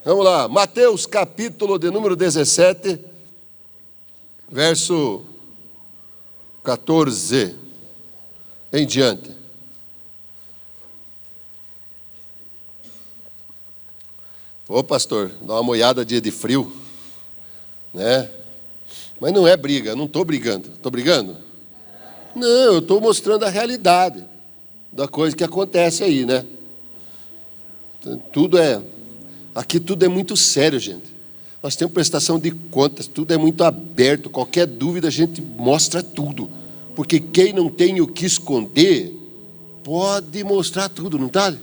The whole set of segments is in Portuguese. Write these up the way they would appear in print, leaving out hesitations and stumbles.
Vamos lá, Mateus capítulo de número 17, verso 14 em diante. Ô pastor, dá uma moiada dia de frio, né? Mas não é briga, eu não estou brigando. Estou brigando? Não, eu estou mostrando a realidade da coisa que acontece aí, né? Aqui tudo é muito sério, gente. Nós temos prestação de contas, tudo é muito aberto. Qualquer dúvida a gente mostra tudo. Porque quem não tem o que esconder, pode mostrar tudo, não está?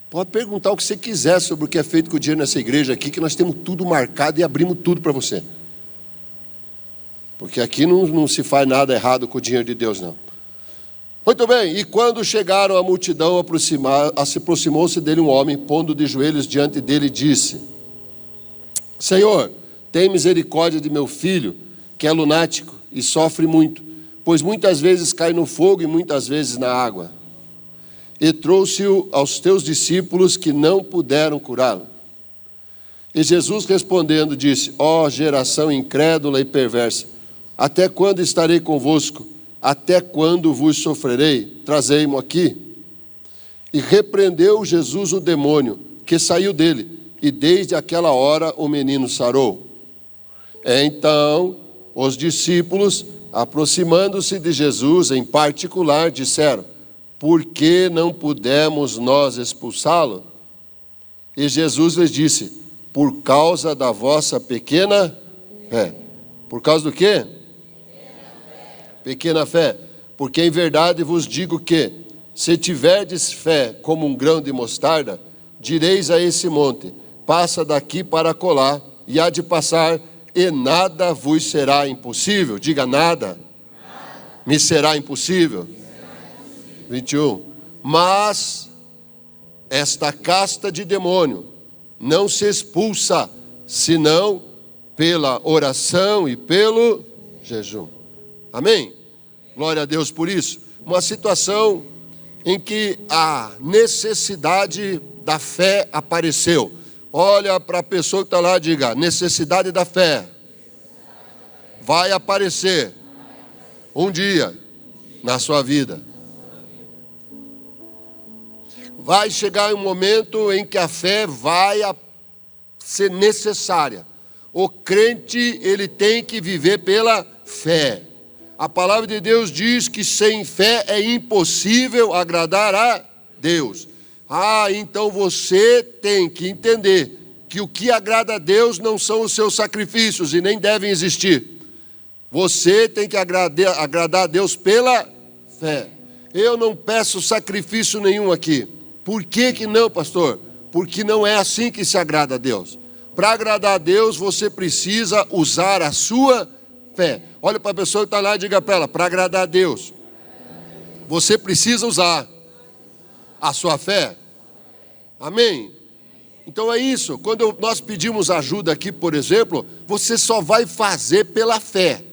Pode perguntar o que você quiser sobre o que é feito com o dinheiro nessa igreja aqui, que nós temos tudo marcado e abrimos tudo para você. Porque aqui não se faz nada errado com o dinheiro de Deus, não. Muito bem, e quando chegaram a multidão, aproximou-se dele um homem, pondo de joelhos diante dele, disse: Senhor, tem misericórdia de meu filho, que é lunático e sofre muito, pois muitas vezes cai no fogo e muitas vezes na água. E trouxe-o aos teus discípulos, que não puderam curá-lo. E Jesus respondendo disse: Ó geração incrédula e perversa, até quando estarei convosco? Até quando vos sofrerei? Trazei-mo aqui. E repreendeu Jesus o demônio, que saiu dele, e desde aquela hora o menino sarou. Então os discípulos, aproximando-se de Jesus em particular, disseram: Por que não pudemos nós expulsá-lo? E Jesus lhes disse: Por causa da vossa pequena fé. Por causa do quê? Pequena fé. Porque em verdade vos digo que, se tiverdes fé como um grão de mostarda, direis a esse monte: passa daqui para acolá, e há de passar, e nada vos será impossível. Diga: nada me será impossível. 21. Mas esta casta de demônio não se expulsa, senão pela oração e pelo jejum. Amém? Glória a Deus por isso. Uma situação em que a necessidade da fé apareceu. Olha para a pessoa que está lá e diga: necessidade da fé vai aparecer um dia na sua vida. Vai chegar um momento em que a fé vai ser necessária. O crente, ele tem que viver pela fé. A palavra de Deus diz que sem fé é impossível agradar a Deus. Então você tem que entender que o que agrada a Deus não são os seus sacrifícios e nem devem existir. Você tem que agradar a Deus pela fé. Eu não peço sacrifício nenhum aqui. Por que não, pastor? Porque não é assim que se agrada a Deus. Para agradar a Deus, você precisa usar a sua fé. Olha para a pessoa que está lá e diga para ela: para agradar a Deus, você precisa usar a sua fé. Amém? Então é isso. Quando nós pedimos ajuda aqui, por exemplo, você só vai fazer pela fé.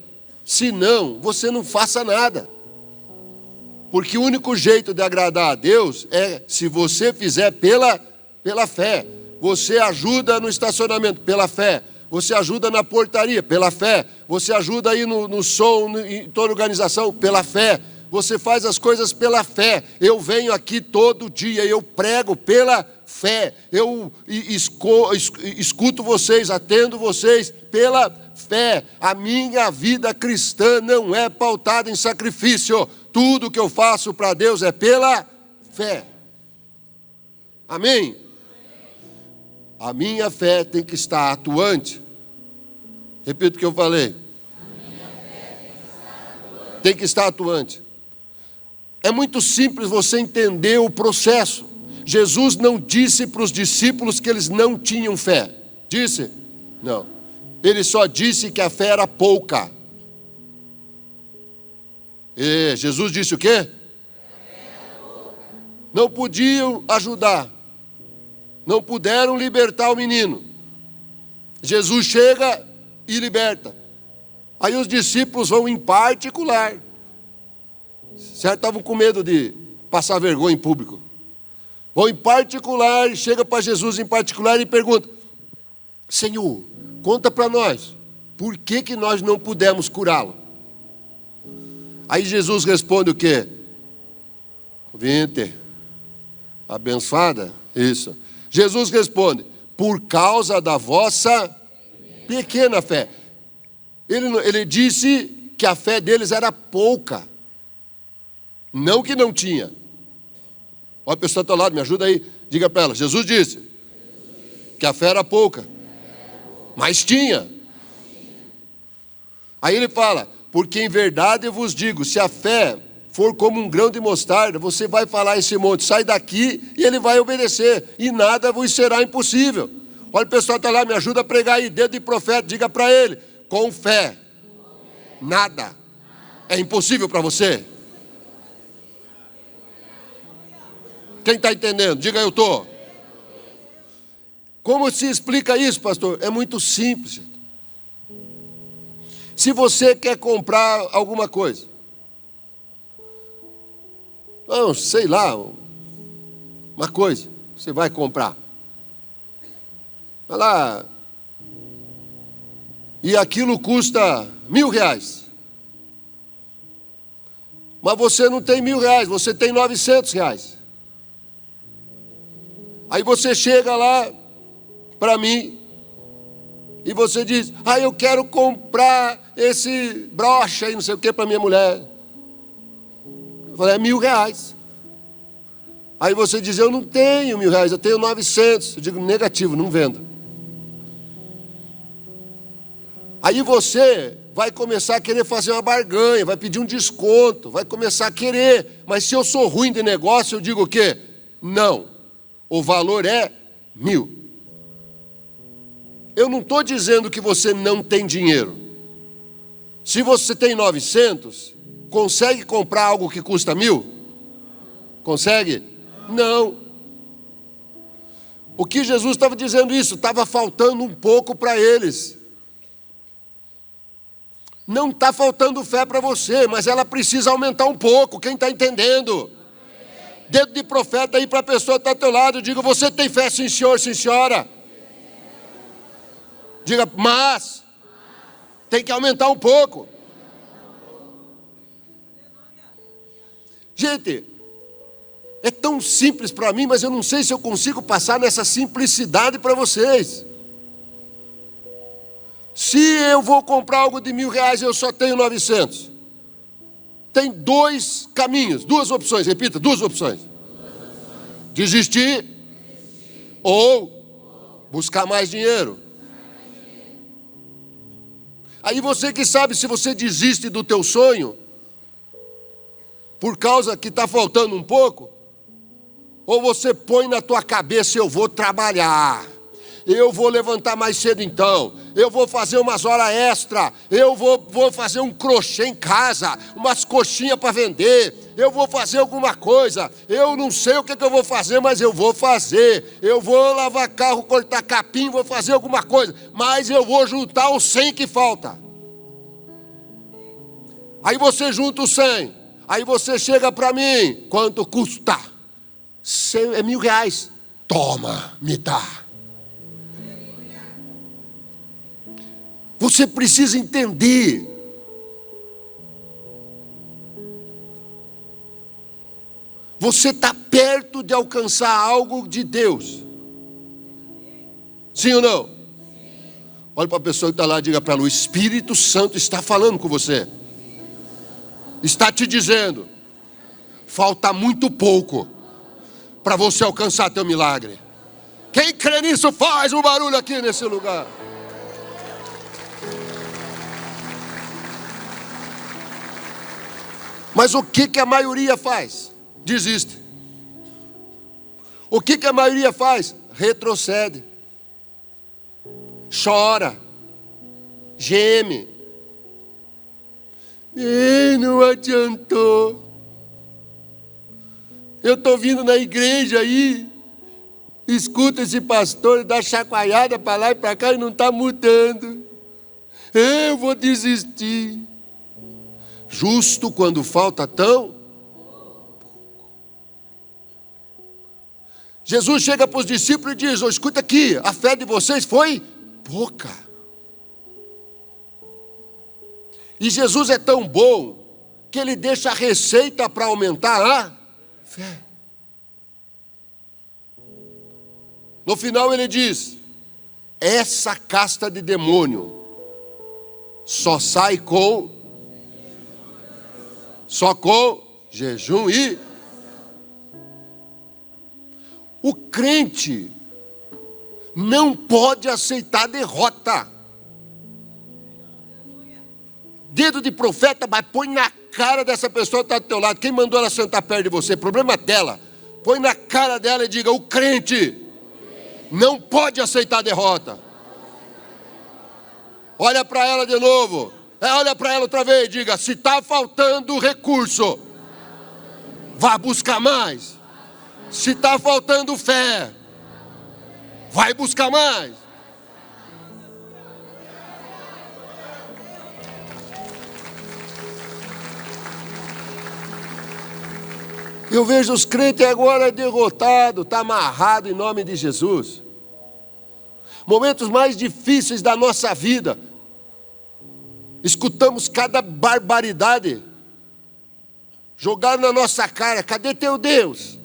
Senão, você não faça nada. Porque o único jeito de agradar a Deus é se você fizer pela fé. Você ajuda no estacionamento, pela fé. Você ajuda na portaria, pela fé. Você ajuda aí no som, em toda organização, pela fé. Você faz as coisas pela fé. Eu venho aqui todo dia, eu prego pela fé. Eu escuto vocês, atendo vocês pela fé. A minha vida cristã não é pautada em sacrifício. Tudo que eu faço para Deus é pela fé. Amém? A minha fé tem que estar atuante. Repito o que eu falei. Tem que estar atuante. É muito simples você entender o processo. Jesus não disse para os discípulos que eles não tinham fé. Disse? Não. Ele só disse que a fé era pouca. E Jesus disse o quê? Não podiam ajudar. Não puderam libertar o menino. Jesus chega e liberta. Aí os discípulos vão em particular. Certo? Estavam com medo de passar vergonha em público. Ou em particular, chega para Jesus em particular e pergunta: Senhor, conta para nós, por que nós não pudemos curá-lo? Aí Jesus responde o quê? Vinte, abençoada? Isso. Jesus responde: por causa da vossa pequena fé. Ele disse que a fé deles era pouca. Não que não tinha. Olha a pessoa do teu lado, me ajuda aí. Diga para ela: Jesus disse que a fé era pouca, mas tinha. Aí ele fala: porque em verdade eu vos digo, se a fé for como um grão de mostarda, você vai falar a esse monte: sai daqui, e ele vai obedecer, e nada vos será impossível. Olha o pessoal está lá, me ajuda a pregar aí, dedo de profeta, diga para ele: com fé, nada é impossível para você. Quem está entendendo? Diga: eu estou. Como se explica isso, pastor? É muito simples. Se você quer comprar alguma coisa, não, sei lá, uma coisa, você vai comprar. Vai lá, e aquilo custa R$1.000. Mas você não tem R$1.000, você tem R$900. Aí você chega lá para mim e você diz: eu quero comprar esse broche aí, não sei o que, para minha mulher. Eu falei: é R$1.000. Aí você diz: eu não tenho R$1.000, eu tenho 900. Eu digo: negativo, não vendo. Aí você vai começar a querer fazer uma barganha, vai pedir um desconto, vai começar a querer. Mas se eu sou ruim de negócio, eu digo o quê? Não. O valor é 1.000. Eu não estou dizendo que você não tem dinheiro. Se você tem 900, consegue comprar algo que custa 1.000? Consegue? Não. O que Jesus estava dizendo isso? Estava faltando um pouco para eles. Não está faltando fé para você, mas ela precisa aumentar um pouco. Quem está entendendo? Dedo de profeta aí para a pessoa que está ao teu lado. Diga: você tem fé, sim senhor, sim senhora. Diga: mas tem que aumentar um pouco. Gente, é tão simples para mim, mas eu não sei se eu consigo passar nessa simplicidade para vocês. Se eu vou comprar algo de R$1.000 e eu só tenho 900, tem dois caminhos, duas opções, repita, duas opções: desistir ou buscar mais dinheiro. Aí você que sabe se você desiste do teu sonho por causa que está faltando um pouco, ou você põe na tua cabeça: eu vou trabalhar, eu vou levantar mais cedo então, eu vou fazer umas horas extra, eu vou fazer um crochê em casa, umas coxinhas para vender, eu vou fazer alguma coisa, eu não sei o que eu vou fazer, mas eu vou fazer, eu vou lavar carro, cortar capim, vou fazer alguma coisa, mas eu vou juntar os 100 que falta. Aí você junta os 100, aí você chega para mim: quanto custa? É R$1.000. Toma, me dá. Você precisa entender. Você está perto de alcançar algo de Deus. Sim ou não? Olha para a pessoa que está lá e diga para ela: o Espírito Santo está falando com você. Está te dizendo: falta muito pouco para você alcançar teu milagre. Quem crê nisso faz um barulho aqui nesse lugar. Mas o que a maioria faz? Desiste. O que a maioria faz? Retrocede. Chora. Geme. E não adiantou. Eu estou vindo na igreja aí, escuta esse pastor, dá chacoalhada para lá e para cá e não está mudando. Eu vou desistir. Justo quando falta tão pouco. Jesus chega para os discípulos e diz: oh, escuta aqui, a fé de vocês foi pouca. E Jesus é tão bom que ele deixa a receita para aumentar a fé. No final ele diz: essa casta de demônio só sai com jejum e... O crente não pode aceitar derrota. Dedo de profeta, mas põe na cara dessa pessoa que está do teu lado. Quem mandou ela sentar perto de você? Problema dela. Põe na cara dela e diga: o crente não pode aceitar derrota. Olha para ela de novo. Olha para ela outra vez e diga: se está faltando recurso, vá buscar mais. Se está faltando fé, vai buscar mais. Eu vejo os crentes agora derrotados, está amarrado em nome de Jesus. Momentos mais difíceis da nossa vida, escutamos cada barbaridade jogado na nossa cara: cadê teu Deus?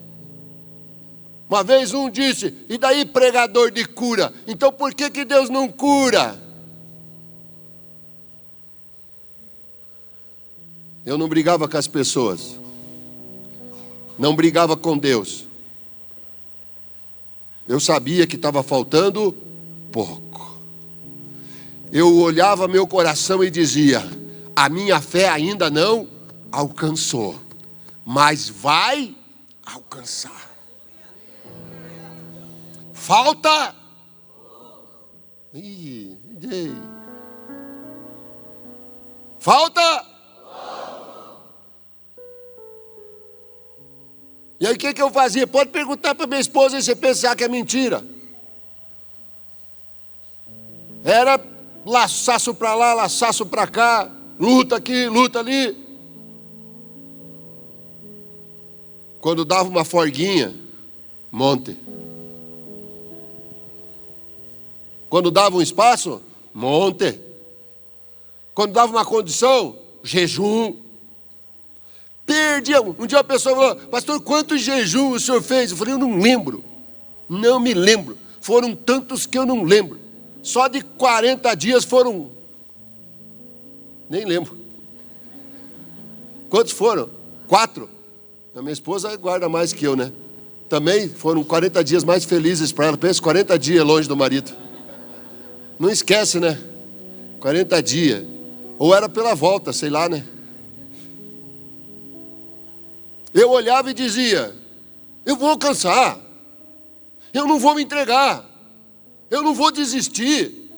Uma vez um disse: e daí, pregador de cura? Então por que Deus não cura? Eu não brigava com as pessoas, não brigava com Deus. Eu sabia que estava faltando pouco. Eu olhava meu coração e dizia: a minha fé ainda não alcançou, mas vai alcançar. Falta. Falta. E aí o que eu fazia? Pode perguntar para minha esposa e você pensar que é mentira. Era laçaço para lá, laçaço para cá, luta aqui, luta ali. Quando dava uma folguinha, monte. Quando dava um espaço, monte. Quando dava uma condição, jejum. Perdia. Um dia a pessoa falou: pastor, quantos jejum o senhor fez? Eu falei: eu não lembro. Não me lembro. Foram tantos que eu não lembro. Só de 40 dias foram... Nem lembro. Quantos foram? 4. A minha esposa guarda mais que eu, né? Também foram 40 dias mais felizes para ela. Pensa, 40 dias longe do marido. Não esquece, né? 40 dias. Ou era pela volta, sei lá, né? Eu olhava e dizia: eu vou alcançar. Eu não vou me entregar. Eu não vou desistir.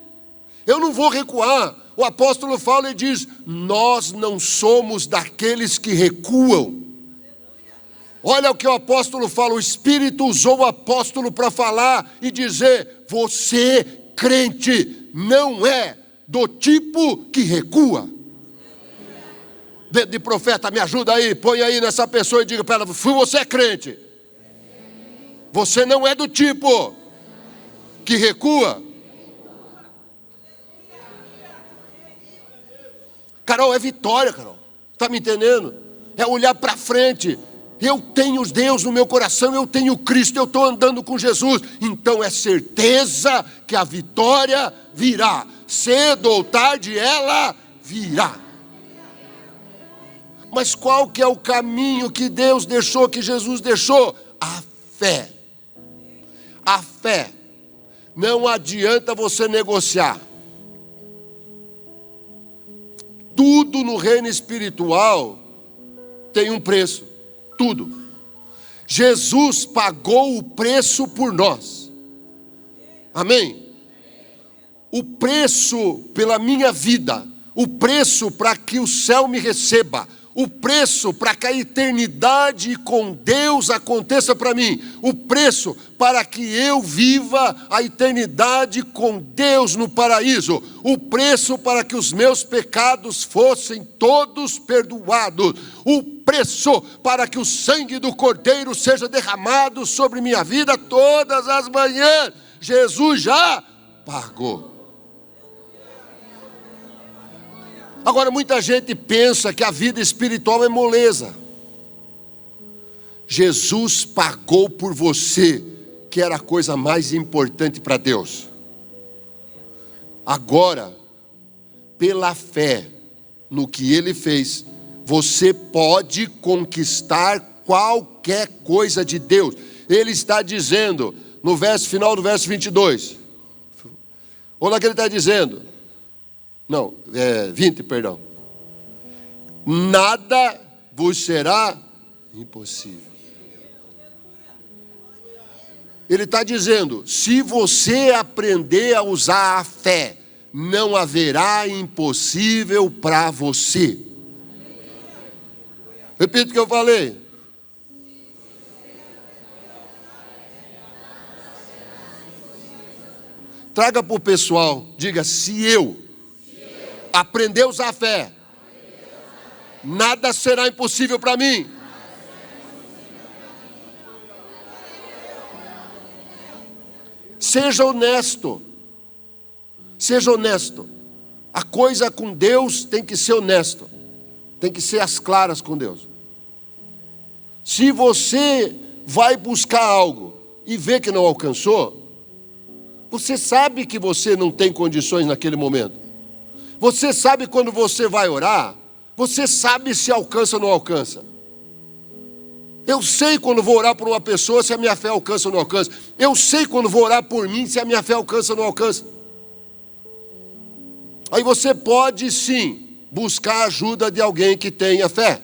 Eu não vou recuar. O apóstolo fala e diz: nós não somos daqueles que recuam. Olha o que o apóstolo fala. O Espírito usou o apóstolo para falar e dizer: você, crente, não é do tipo que recua. Dedo de profeta, me ajuda aí, põe aí nessa pessoa e diga para ela: você é crente. Você não é do tipo que recua. Carol, é vitória, Carol. Está me entendendo? É olhar para frente. Eu tenho Deus no meu coração, eu tenho Cristo, eu estou andando com Jesus. Então é certeza que a vitória virá. Cedo ou tarde ela virá. Mas qual que é o caminho que Deus deixou, que Jesus deixou? A fé. A fé. Não adianta você negociar. Tudo no reino espiritual tem um preço. Tudo. Jesus pagou o preço por nós. Amém? O preço pela minha vida. O preço para que o céu me receba. O preço para que a eternidade com Deus aconteça para mim. O preço para que eu viva a eternidade com Deus no paraíso. O preço para que os meus pecados fossem todos perdoados. O preço para que o sangue do Cordeiro seja derramado sobre minha vida todas as manhãs. Jesus já pagou. Agora, muita gente pensa que a vida espiritual é moleza. Jesus pagou por você, que era a coisa mais importante para Deus. Agora, pela fé no que Ele fez, você pode conquistar qualquer coisa de Deus. Ele está dizendo, no final do verso 22, olha o que ele está dizendo. Não, 20, perdão. Nada vos será impossível. Ele está dizendo, se você aprender a usar a fé, não haverá impossível para você. Repita o que eu falei. Traga para o pessoal, diga, se eu aprender a usar a fé, nada será impossível para mim. Seja honesto. Seja honesto. A coisa com Deus tem que ser honesto. Tem que ser às claras com Deus. Se você vai buscar algo e vê que não alcançou, você sabe que você não tem condições naquele momento. Você sabe quando você vai orar, você sabe se alcança ou não alcança. Eu sei quando vou orar por uma pessoa se a minha fé alcança ou não alcança. Eu sei quando vou orar por mim se a minha fé alcança ou não alcança. Aí você pode sim buscar a ajuda de alguém que tenha fé.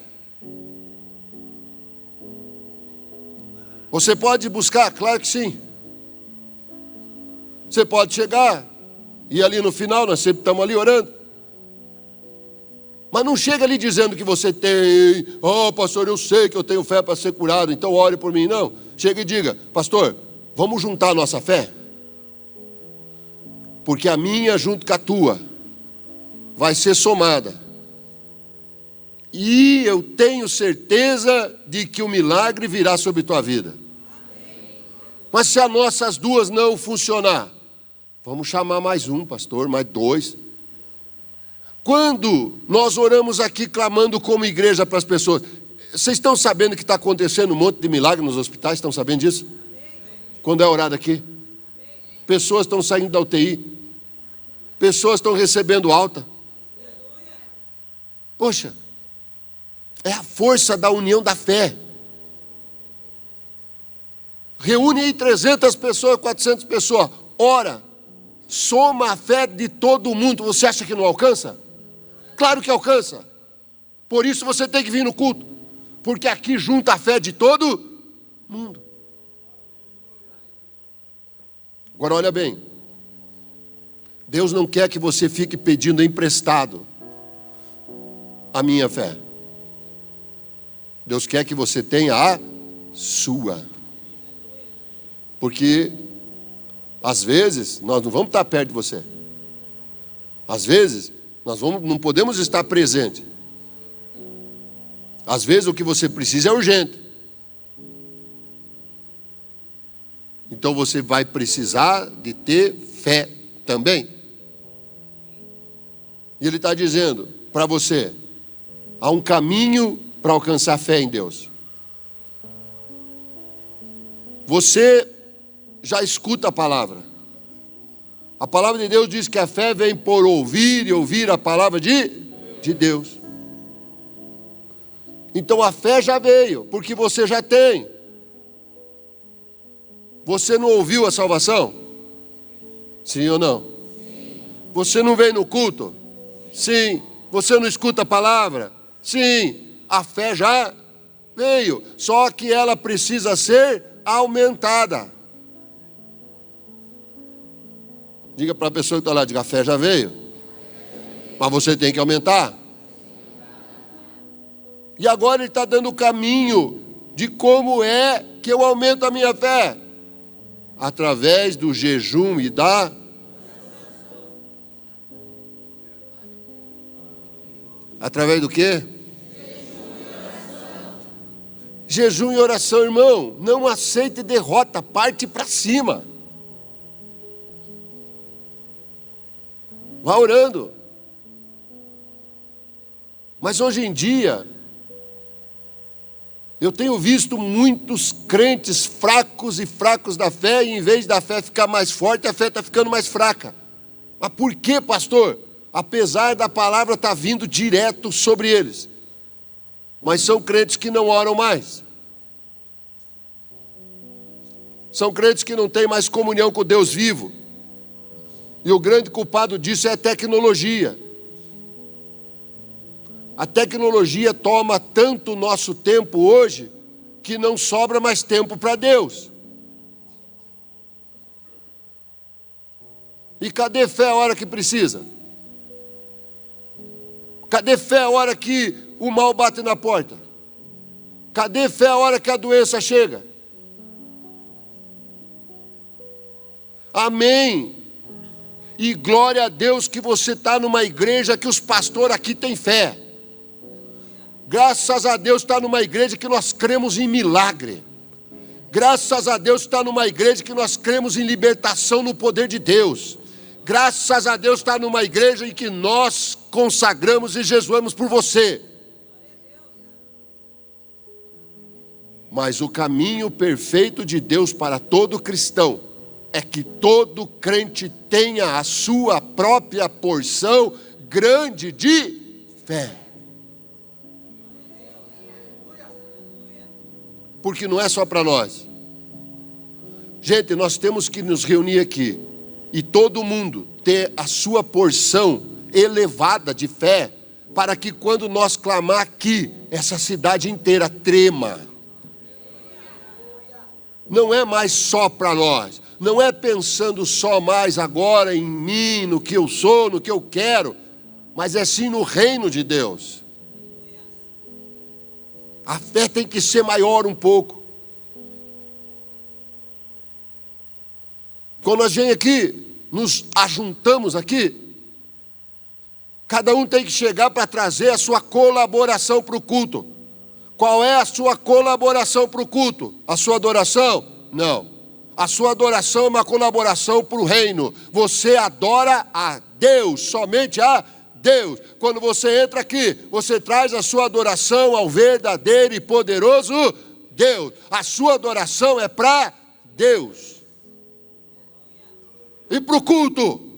Você pode buscar? Claro que sim. Você pode chegar e ali no final nós sempre estamos ali orando. Mas não chega ali dizendo que você tem, pastor, eu sei que eu tenho fé para ser curado, então ore por mim. Não, chega e diga, pastor, vamos juntar a nossa fé? Porque a minha junto com a tua vai ser somada. E eu tenho certeza de que o milagre virá sobre tua vida. Mas se as nossas duas não funcionar, vamos chamar mais um, pastor, mais dois. Quando nós oramos aqui clamando como igreja para as pessoas, vocês estão sabendo que está acontecendo um monte de milagre nos hospitais? Estão sabendo disso? Quando é orado aqui, pessoas estão saindo da UTI, pessoas estão recebendo alta. Poxa, é a força da união da fé. Reúne aí 300 pessoas, 400 pessoas, ora, soma a fé de todo mundo. Você acha que não alcança? Claro que alcança. Por isso você tem que vir no culto, porque aqui junta a fé de todo mundo. Agora olha bem, Deus não quer que você fique pedindo emprestado a minha fé. Deus quer que você tenha a sua. Porque às vezes nós não vamos estar perto de você. Às vezes não podemos estar presente. Às vezes o que você precisa é urgente. Então você vai precisar de ter fé também. E ele está dizendo para você, há um caminho para alcançar fé em Deus. Você já escuta a palavra. A palavra de Deus diz que a fé vem por ouvir e ouvir a palavra de Deus. Então a fé já veio, porque você já tem. Você não ouviu a salvação? Sim ou não? Sim. Você não veio no culto? Sim. Você não escuta a palavra? Sim. A fé já veio, só que ela precisa ser aumentada. Diga para a pessoa que está lá, diga, a fé já veio, mas você tem que aumentar. E agora ele está dando o caminho de como é que eu aumento a minha fé. Através do jejum e da... Através do quê? Jejum e oração, irmão, não aceite derrota, parte para cima. Vá orando. Mas hoje em dia, eu tenho visto muitos crentes fracos e fracos da fé, e em vez da fé ficar mais forte, a fé está ficando mais fraca. Mas por quê, pastor? Apesar da palavra estar vindo direto sobre eles. Mas são crentes que não oram mais. São crentes que não têm mais comunhão com Deus vivo. E o grande culpado disso é a tecnologia. A tecnologia toma tanto o nosso tempo hoje, que não sobra mais tempo para Deus. E cadê fé a hora que precisa? Cadê fé a hora que o mal bate na porta? Cadê fé a hora que a doença chega? Amém. E glória a Deus que você está numa igreja que os pastores aqui têm fé. Graças a Deus está numa igreja que nós cremos em milagre. Graças a Deus está numa igreja que nós cremos em libertação no poder de Deus. Graças a Deus está numa igreja em que nós consagramos e jejuamos por você. Mas o caminho perfeito de Deus para todo cristão é que todo crente tenha a sua própria porção grande de fé. Porque não é só para nós. Gente, nós temos que nos reunir aqui e todo mundo ter a sua porção elevada de fé, para que quando nós clamar aqui, essa cidade inteira trema. Não é mais só para nós, não é pensando só mais agora em mim, no que eu sou, no que eu quero, mas é sim no reino de Deus. A fé tem que ser maior um pouco. Quando nós vem aqui, nos ajuntamos aqui, cada um tem que chegar para trazer a sua colaboração para o culto. Qual é a sua colaboração para o culto? A sua adoração? Não. A sua adoração é uma colaboração para o reino. Você adora a Deus, somente a Deus. Quando você entra aqui, você traz a sua adoração ao verdadeiro e poderoso Deus. A sua adoração é para Deus. E para o culto?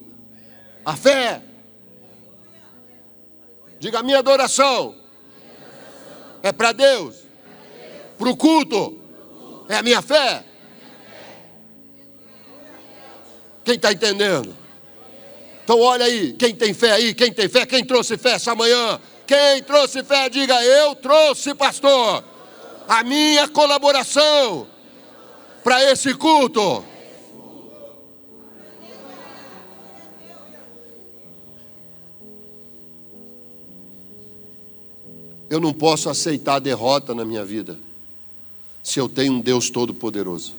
A fé. Diga, a minha adoração é para Deus. Para o culto é a minha fé. Quem está entendendo? Então olha aí, quem tem fé aí, quem tem fé, quem trouxe fé essa manhã? Quem trouxe fé, diga, eu trouxe, pastor, a minha colaboração para esse culto. Eu não posso aceitar a derrota na minha vida se eu tenho um Deus todo-poderoso.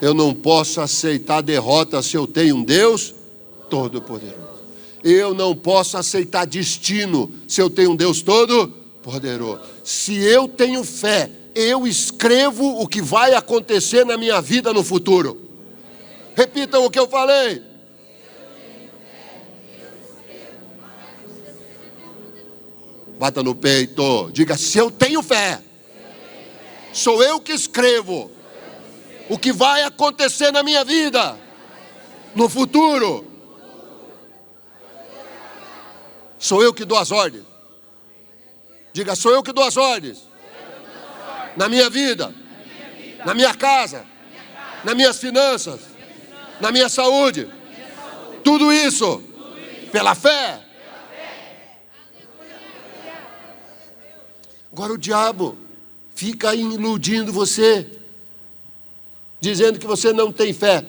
Eu não posso aceitar a derrota se eu tenho um Deus todo-poderoso. Eu não posso aceitar destino se eu tenho um Deus todo-poderoso. Se eu tenho fé, eu escrevo o que vai acontecer na minha vida no futuro. Repitam o que eu falei. Bata no peito, diga, se eu tenho fé, sou eu que escrevo o que vai acontecer na minha vida, no futuro. Sou eu que dou as ordens. Diga, sou eu que dou as ordens. Na minha vida, na minha casa, nas minhas finanças, na minha saúde. Tudo isso pela fé. Agora o diabo fica aí iludindo você, dizendo que você não tem fé.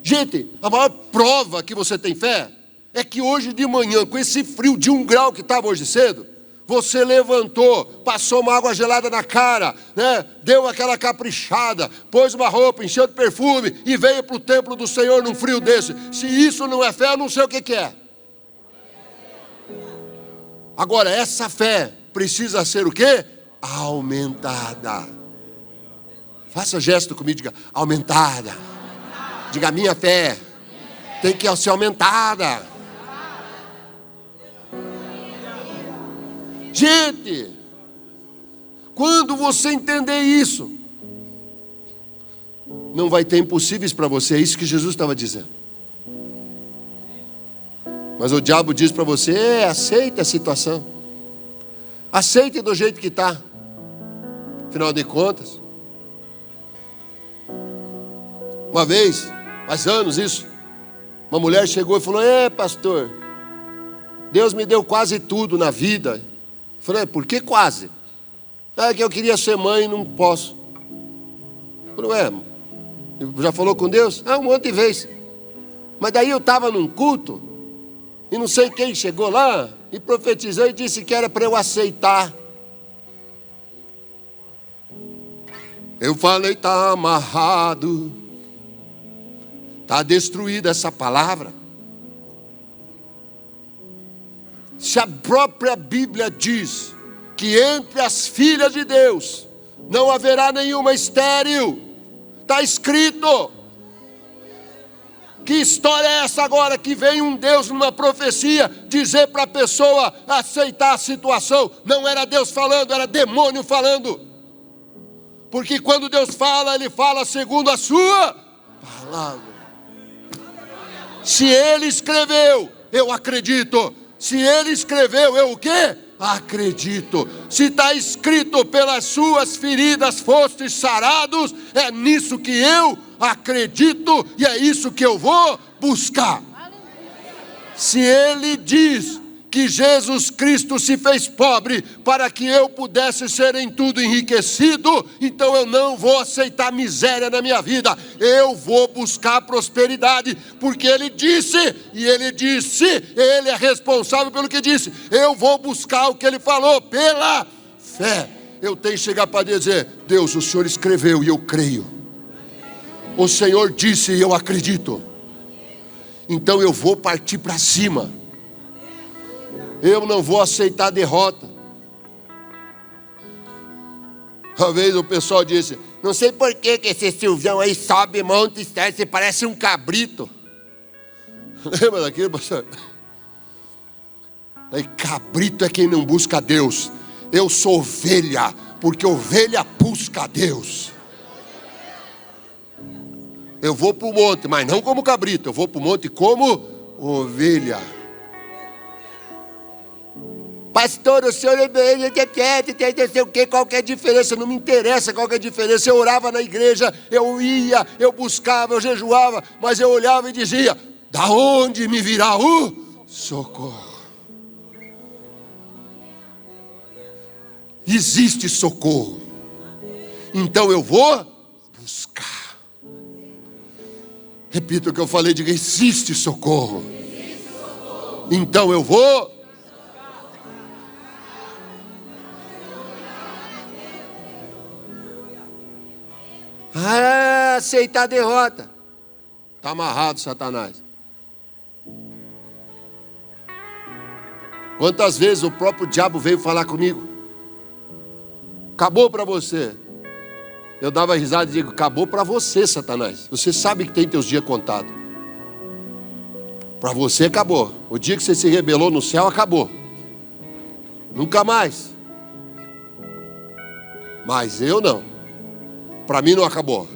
Gente, a maior prova que você tem fé é que hoje de manhã, com esse frio de 1 grau que estava hoje cedo, você levantou, passou uma água gelada na cara, né? Deu aquela caprichada, pôs uma roupa, encheu de perfume e veio para o templo do Senhor num frio desse. Se isso não é fé, eu não sei o que é. Agora, essa fé precisa ser o quê? aumentada. Faça gesto comigo, diga aumentada. Diga minha fé tem que ser aumentada. Gente, quando você entender isso, não vai ter impossíveis para você. É isso que Jesus estava dizendo. Mas o diabo diz para você: aceita a situação, aceite do jeito que está. Afinal de contas, uma vez, faz anos isso, uma mulher chegou e falou: pastor, Deus me deu quase tudo na vida. Eu falei: por que quase? É que eu queria ser mãe e não posso. Eu falei: já falou com Deus? Um monte de vezes. Mas daí eu estava num culto e não sei quem chegou lá e profetizou e disse que era para eu aceitar. Eu falei: está amarrado, está destruída essa palavra. Se a própria Bíblia diz que entre as filhas de Deus não haverá nenhuma estéril, está escrito. Que história é essa agora que vem um Deus numa profecia dizer para a pessoa aceitar a situação? Não era Deus falando, era demônio falando. Porque quando Deus fala, Ele fala segundo a sua palavra. Se Ele escreveu, eu acredito. Se Ele escreveu, eu o quê? Acredito. Se está escrito: pelas suas feridas fostes sarados, é nisso que eu acredito e é isso que eu vou buscar. Se Ele diz que Jesus Cristo se fez pobre para que eu pudesse ser em tudo enriquecido, então eu não vou aceitar miséria na minha vida, eu vou buscar prosperidade, porque Ele disse, e Ele disse, Ele é responsável pelo que disse. Eu vou buscar o que Ele falou pela fé. Eu tenho que chegar para dizer: Deus, o Senhor escreveu e eu creio, o Senhor disse e eu acredito, então eu vou partir para cima. Eu não vou aceitar derrota. Uma vez o pessoal disse: não sei por que esse Silvião aí sobe monte e desce, parece um cabrito. Lembra daquilo, pastor? Aí, cabrito é quem não busca Deus. Eu sou ovelha, porque ovelha busca a Deus. Eu vou para o monte, mas não como cabrito. Eu vou para o monte como ovelha. Pastor, o senhor não sei o que, qual que é a diferença? Não me interessa qual que é a diferença. Eu orava na igreja, eu ia, eu buscava, eu jejuava, mas eu olhava e dizia: da onde me virá o socorro? Existe socorro, então eu vou buscar. Repita o que eu falei, diga: existe socorro, então eu vou. Aceitar a derrota. Está amarrado, Satanás. Quantas vezes o próprio diabo veio falar comigo: acabou para você. Eu dava risada e digo: acabou para você, Satanás. Você sabe que tem teus dias contados. Para você acabou. O dia que você se rebelou no céu, acabou. Nunca mais. Mas eu não. Para mim não acabou.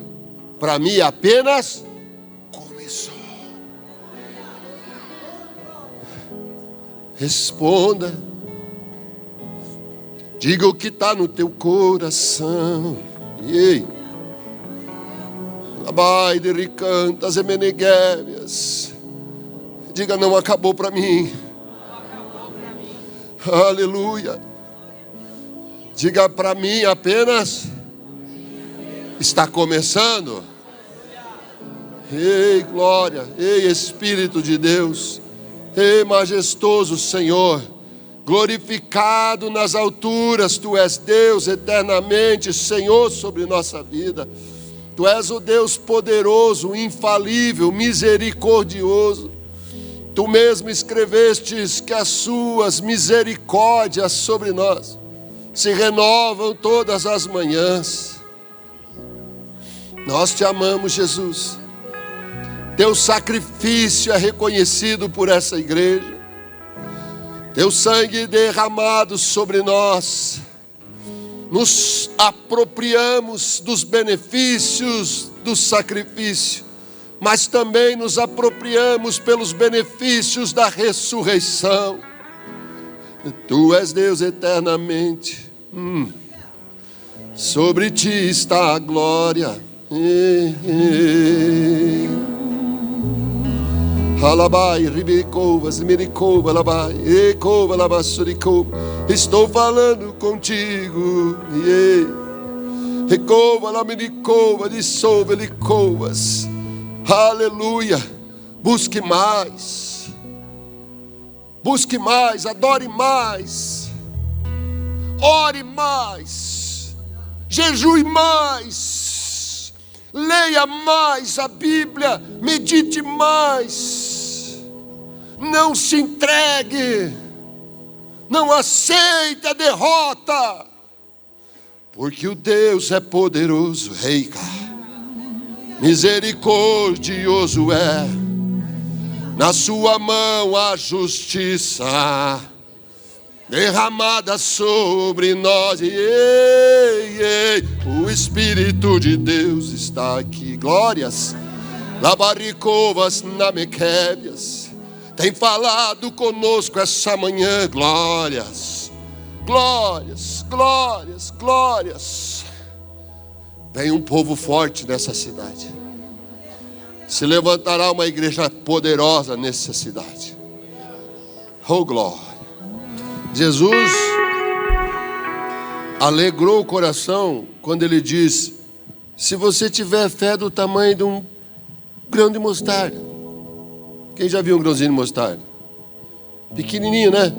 Para mim apenas começou. Responda. Diga o que está no teu coração. Ei. Labai de ricantas e meneguémias. Diga: não acabou para mim. Aleluia. Diga: para mim apenas está começando. Ei, glória. Ei, Espírito de Deus. Ei, majestoso Senhor. Glorificado nas alturas. Tu és Deus eternamente, Senhor sobre nossa vida. Tu és o Deus poderoso, infalível, misericordioso. Tu mesmo escrevestes que as suas misericórdias sobre nós se renovam todas as manhãs. Nós te amamos, Jesus. Teu sacrifício é reconhecido por essa igreja. Teu sangue derramado sobre nós. Nos apropriamos dos benefícios do sacrifício, mas também nos apropriamos pelos benefícios da ressurreição. Tu és Deus eternamente. Sobre ti está a glória. Alabai, ribicovas, miricova, labai, ecova, labassuricova. Estou falando contigo. Recova, lamiricova, dissolve, licovas. Aleluia. Busque mais. Busque mais, adore mais. Ore mais. Jejue mais. Leia mais a Bíblia. Medite mais. Não se entregue. Não aceite a derrota. Porque o Deus é poderoso, Rei. Misericordioso é. Na sua mão a justiça derramada sobre nós. O Espírito de Deus está aqui. Glórias. Labaricovas namequébias. Tem falado conosco essa manhã. Glórias. Glórias, glórias, glórias. Vem um povo forte nessa cidade. Se levantará uma igreja poderosa nessa cidade. Oh, glória. Jesus alegrou o coração quando ele disse: se você tiver fé do tamanho de um grão de mostarda. Quem já viu um grãozinho de mostarda? Pequenininho, né?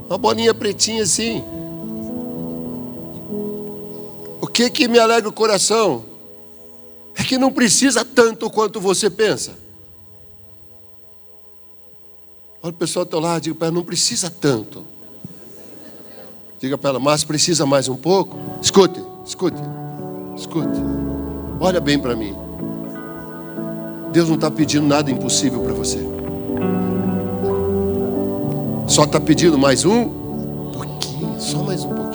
Uma bolinha pretinha assim. O que me alegra o coração é que não precisa tanto quanto você pensa. Olha o pessoal do teu lado, diga para ela: não precisa tanto. Diga para ela: mas precisa mais um pouco? Escute, escute, escute. Olha bem para mim. Deus não está pedindo nada impossível para você. Só está pedindo mais um pouquinho, só mais um pouquinho.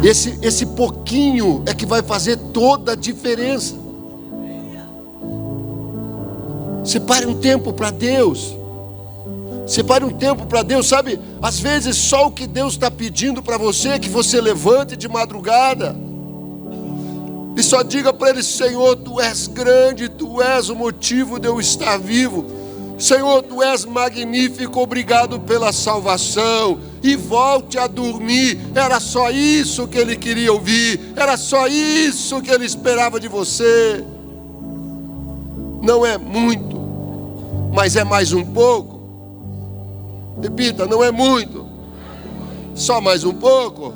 Esse pouquinho é que vai fazer toda a diferença. Separe um tempo para Deus. Separe um tempo para Deus, sabe? Às vezes só o que Deus está pedindo para você é que você levante de madrugada e só diga para Ele: Senhor, Tu és grande, Tu és o motivo de eu estar vivo. Senhor, Tu és magnífico, obrigado pela salvação. E volte a dormir. Era só isso que ele queria ouvir. Era só isso que ele esperava de você. Não é muito, mas é mais um pouco. Repita: não é muito, só mais um pouco.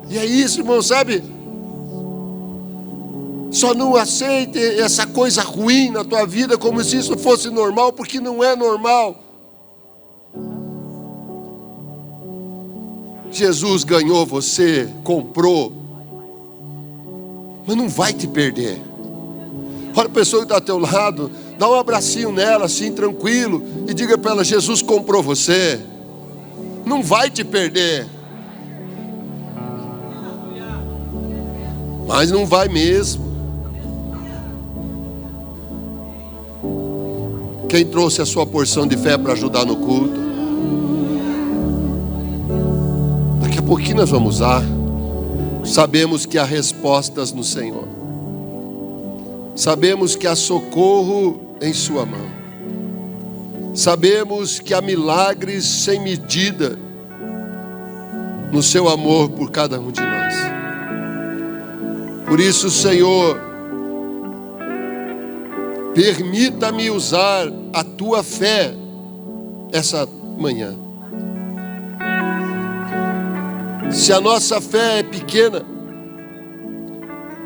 E é isso, irmão, sabe? Só não aceite essa coisa ruim na tua vida como se isso fosse normal, porque não é normal. Jesus ganhou você, comprou, mas não vai te perder. Olha a pessoa que está ao teu lado, dá um abracinho nela assim, tranquilo, e diga para ela: Jesus comprou você, não vai te perder. Mas não vai mesmo. Quem trouxe a sua porção de fé para ajudar no culto? Daqui a pouquinho nós vamos usar. Sabemos que há respostas no Senhor. Sabemos que há socorro em sua mão. Sabemos que há milagres sem medida no seu amor por cada um de nós. Por isso, Senhor, permita-me usar a tua fé essa manhã. Se a nossa fé é pequena,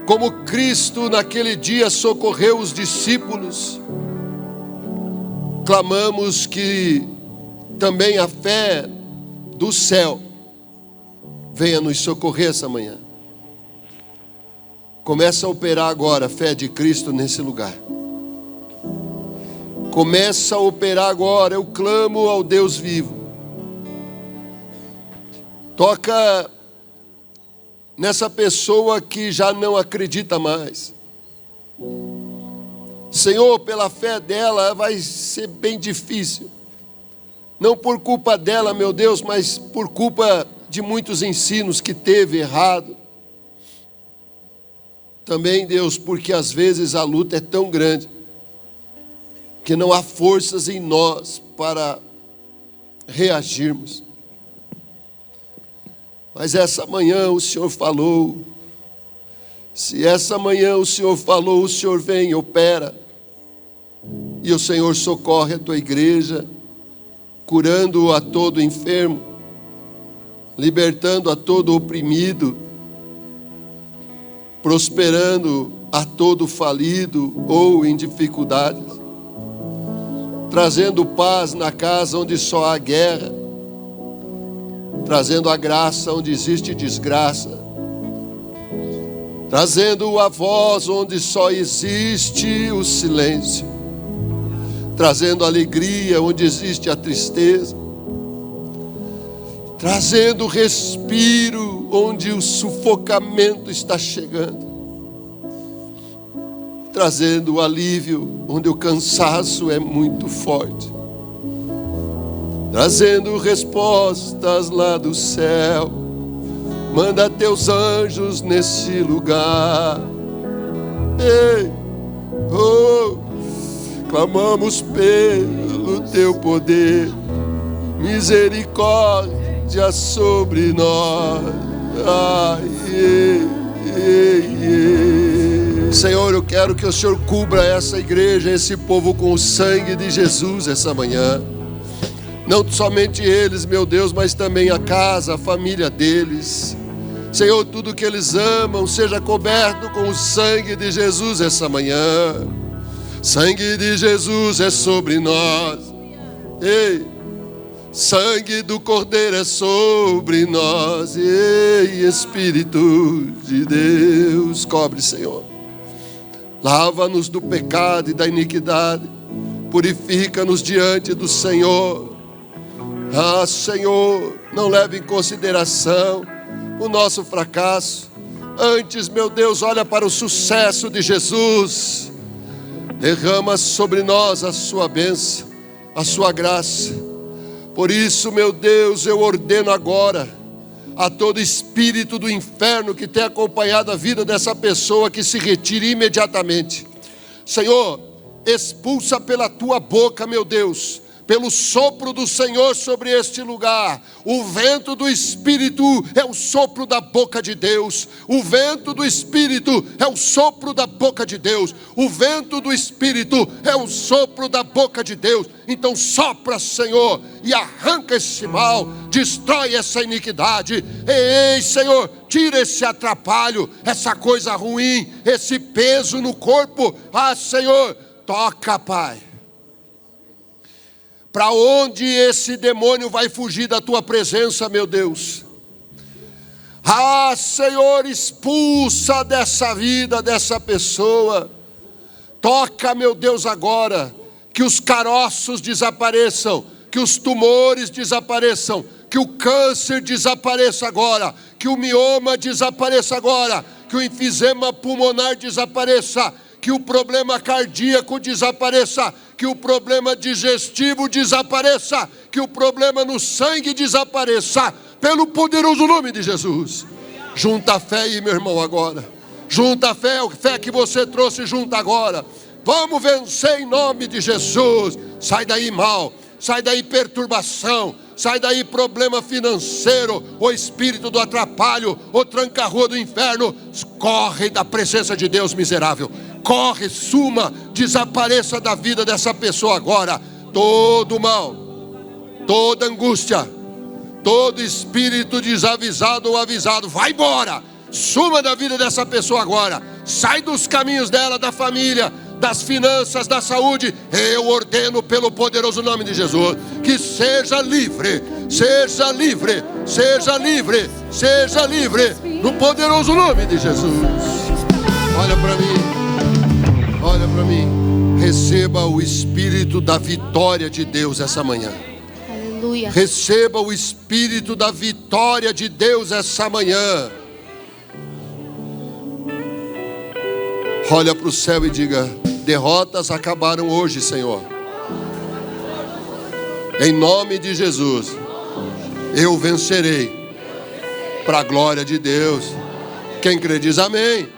como Cristo naquele dia socorreu os discípulos, clamamos que também a fé do céu venha nos socorrer essa manhã. Começa a operar agora a fé de Cristo nesse lugar. Começa a operar agora, eu clamo ao Deus vivo. Toca nessa pessoa que já não acredita mais. Senhor, pela fé dela vai ser bem difícil. Não por culpa dela, meu Deus, mas por culpa de muitos ensinos que teve errado. Também, Deus, porque às vezes a luta é tão grande que não há forças em nós para reagirmos. Mas essa manhã o Senhor falou. Se essa manhã o Senhor falou, o Senhor vem e opera. E o Senhor socorre a tua igreja, curando a todo enfermo, libertando a todo oprimido, prosperando a todo falido ou em dificuldades, trazendo paz na casa onde só há guerra, trazendo a graça onde existe desgraça, trazendo a voz onde só existe o silêncio, trazendo alegria onde existe a tristeza, trazendo respiro onde o sufocamento está chegando, trazendo alívio onde o cansaço é muito forte, trazendo respostas lá do céu. Manda teus anjos nesse lugar. Ei, oh, clamamos pelo teu poder, misericórdia sobre nós. Ai, Senhor, eu quero que o Senhor cubra essa igreja, esse povo com o sangue de Jesus essa manhã. Não somente eles, meu Deus, mas também a casa, a família deles. Senhor, tudo que eles amam seja coberto com o sangue de Jesus essa manhã. Sangue de Jesus é sobre nós. Ei, sangue do Cordeiro é sobre nós. Ei, Espírito de Deus, cobre, Senhor. Lava-nos do pecado e da iniquidade. Purifica-nos diante do Senhor. Ah, Senhor, não leve em consideração o nosso fracasso. Antes, meu Deus, olha para o sucesso de Jesus. Derrama sobre nós a sua bênção, a sua graça. Por isso, meu Deus, eu ordeno agora a todo espírito do inferno que tem acompanhado a vida dessa pessoa que se retire imediatamente. Senhor, expulsa pela tua boca, meu Deus, pelo sopro do Senhor sobre este lugar. O vento do Espírito é o sopro da boca de Deus. O vento do Espírito é o sopro da boca de Deus. O vento do Espírito é o sopro da boca de Deus. Então sopra, Senhor, e arranca esse mal, destrói essa iniquidade. Ei, Senhor, tira esse atrapalho, essa coisa ruim, esse peso no corpo. Ah, Senhor, toca, Pai. Para onde esse demônio vai fugir da tua presença, meu Deus? Ah, Senhor, expulsa dessa vida, dessa pessoa. Toca, meu Deus, agora, que os caroços desapareçam, que os tumores desapareçam, que o câncer desapareça agora, que o mioma desapareça agora, que o enfisema pulmonar desapareça, que o problema cardíaco desapareça, que o problema digestivo desapareça, que o problema no sangue desapareça, pelo poderoso nome de Jesus. Junta a fé aí, meu irmão, agora. Junta a fé que você trouxe, junta agora. Vamos vencer em nome de Jesus. Sai daí mal, sai daí perturbação, sai daí problema financeiro, o espírito do atrapalho, o tranca-rua do inferno. Corre da presença de Deus, miserável. Corre, suma, desapareça da vida dessa pessoa agora. Todo mal, toda angústia, todo espírito desavisado ou avisado, vai embora. Suma da vida dessa pessoa agora. Sai dos caminhos dela, da família, das finanças, da saúde. Eu ordeno pelo poderoso nome de Jesus que seja livre, seja livre, seja livre. seja livre, no poderoso nome de Jesus. Olha para mim, olha para mim. Receba o espírito da vitória de Deus essa manhã. Aleluia. Receba o espírito da vitória de Deus essa manhã. Olha para o céu e diga: derrotas acabaram hoje, Senhor. Em nome de Jesus, eu vencerei, para a glória de Deus. Quem crê diz amém.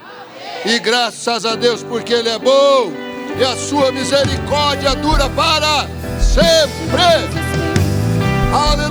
E graças a Deus, porque Ele é bom e a sua misericórdia dura para sempre. Aleluia.